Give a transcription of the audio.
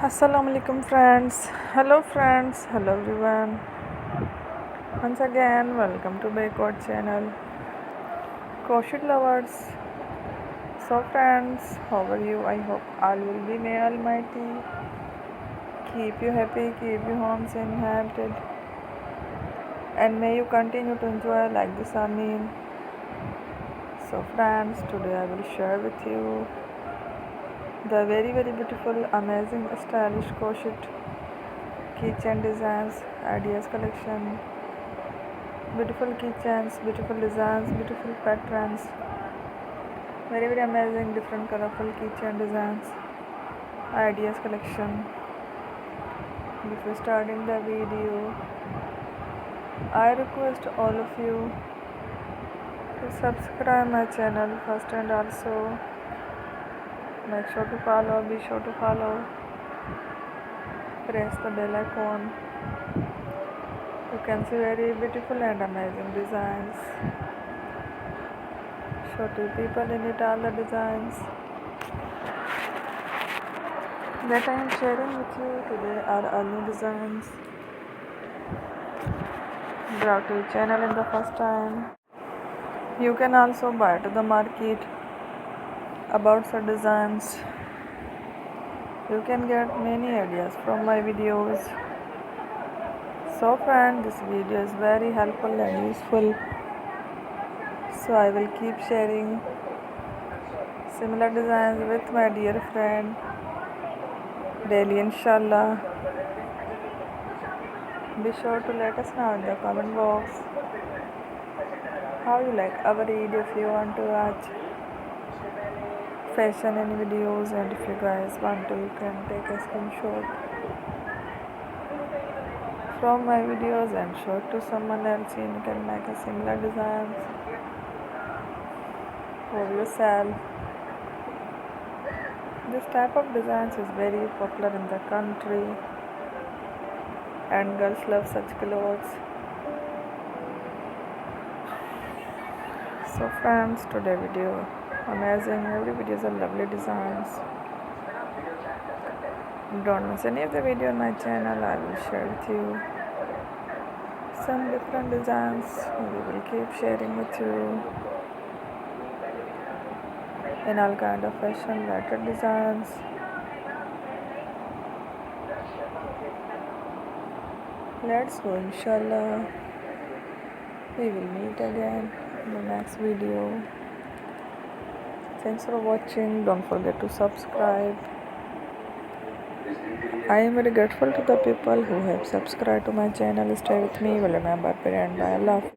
Assalamu alaikum friends. Hello everyone. Once again, welcome to Backward channel. Crochet lovers. So friends, how are you? I hope all will be may Almighty keep you happy, keep your homes inhabited, and may you continue to enjoy like this. Amin. So friends, today I will share with you the very beautiful, amazing, stylish crochet keychain designs, ideas collection. Beautiful keychains, beautiful designs, beautiful patterns, very amazing, different colorful keychain designs, ideas collection. Before starting the video, I request all of you to subscribe my channel first, and also be sure to follow, press the bell icon. You can see very beautiful and amazing designs. Show to people in it all the designs that I am sharing with you today are all new designs brought to your channel in the first time. You can also buy to the market about such designs. You can get many ideas from my videos. So friend, this video is very helpful and useful. So I will keep sharing similar designs with my dear friend daily, inshallah. Be sure to let us know in the comment box how you like our video. If you want to watch fashion and videos, and if you guys want to, you can take a screenshot from my videos and show it to someone else. You can make a similar designs for yourself. This type of designs is very popular in the country, and girls love such clothes. So friends, today video amazing. Every video is a lovely designs. Don't miss any of the video on my channel. I will share with you some different designs. We will keep sharing with you in all kind of fashion related designs. Let's go, inshallah. We will meet again in the next video. Thanks for watching. Don't forget to subscribe. I am very grateful to the people who have subscribed to my channel. Stay with me. Will remember, parent. Bye. Allah.